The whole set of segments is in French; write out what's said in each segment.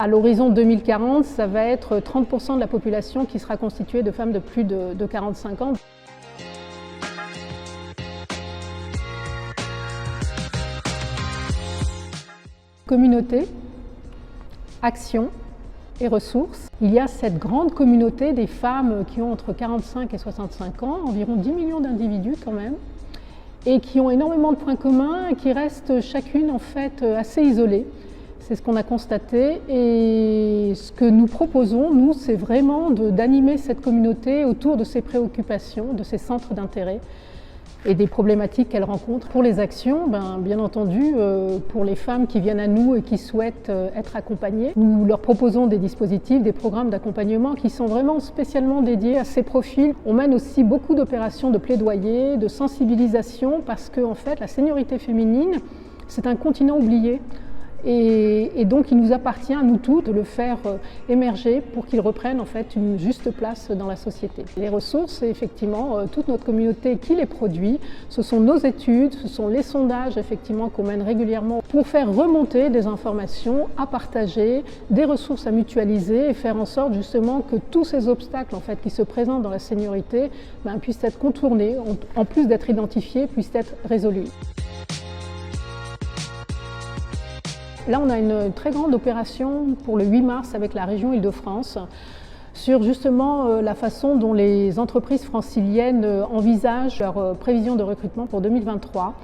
À l'horizon 2040, ça va être 30% de la population qui sera constituée de femmes de plus de 45 ans. Communauté, action et ressources. Il y a cette grande communauté des femmes qui ont entre 45 et 65 ans, environ 10 millions d'individus quand même, et qui ont énormément de points communs et qui restent chacune en fait assez isolées. C'est ce qu'on a constaté et ce que nous proposons, nous, c'est vraiment d'animer cette communauté autour de ses préoccupations, de ses centres d'intérêt et des problématiques qu'elles rencontrent. Pour les actions, bien entendu, pour les femmes qui viennent à nous et qui souhaitent être accompagnées, nous leur proposons des dispositifs, des programmes d'accompagnement qui sont vraiment spécialement dédiés à ces profils. On mène aussi beaucoup d'opérations de plaidoyer, de sensibilisation, parce que en fait, la seniorité féminine, c'est un continent oublié. Et donc il nous appartient à nous tous de le faire émerger pour qu'il reprenne en fait une juste place dans la société. Les ressources, c'est effectivement toute notre communauté qui les produit, ce sont nos études, ce sont les sondages effectivement qu'on mène régulièrement pour faire remonter des informations à partager, des ressources à mutualiser et faire en sorte justement que tous ces obstacles en fait qui se présentent dans la seniorité puissent être contournés, en plus d'être identifiés, puissent être résolus. Là, on a une très grande opération pour le 8 mars avec la région Île-de-France sur justement la façon dont les entreprises franciliennes envisagent leurs prévisions de recrutement pour 2023.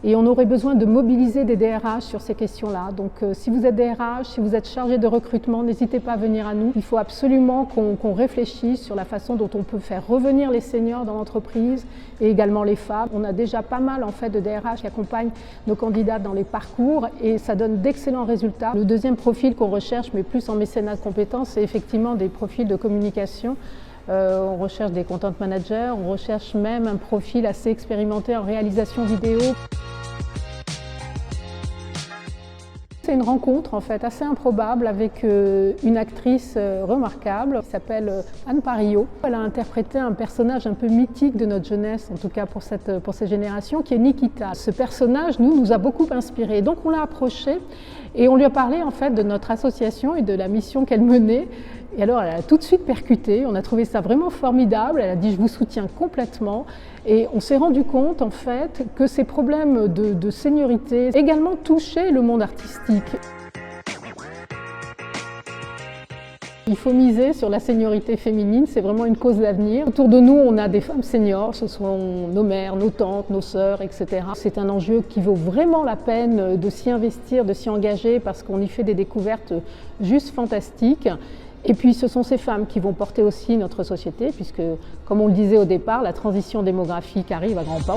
Et on aurait besoin de mobiliser des DRH sur ces questions-là. Donc si vous êtes DRH, si vous êtes chargé de recrutement, n'hésitez pas à venir à nous. Il faut absolument qu'on réfléchisse sur la façon dont on peut faire revenir les seniors dans l'entreprise et également les femmes. On a déjà pas mal en fait de DRH qui accompagnent nos candidats dans les parcours et ça donne d'excellents résultats. Le deuxième profil qu'on recherche, mais plus en mécénat de compétences, c'est effectivement des profils de communication. On recherche des content managers, on recherche même un profil assez expérimenté en réalisation vidéo. C'est une rencontre en fait assez improbable avec une actrice remarquable qui s'appelle Anne Parillot. Elle a interprété un personnage un peu mythique de notre jeunesse, en tout cas pour cette génération, qui est Nikita. Ce personnage nous a beaucoup inspiré. Donc on l'a approchée et on lui a parlé en fait de notre association et de la mission qu'elle menait. Et alors elle a tout de suite percuté, on a trouvé ça vraiment formidable, elle a dit « je vous soutiens complètement » et on s'est rendu compte en fait que ces problèmes de seniorité également touchaient le monde artistique. Il faut miser sur la seniorité féminine, c'est vraiment une cause d'avenir. Autour de nous, on a des femmes seniors, ce sont nos mères, nos tantes, nos sœurs, etc. C'est un enjeu qui vaut vraiment la peine de s'y investir, de s'y engager parce qu'on y fait des découvertes juste fantastiques. Et puis ce sont ces femmes qui vont porter aussi notre société puisque, comme on le disait au départ, la transition démographique arrive à grands pas.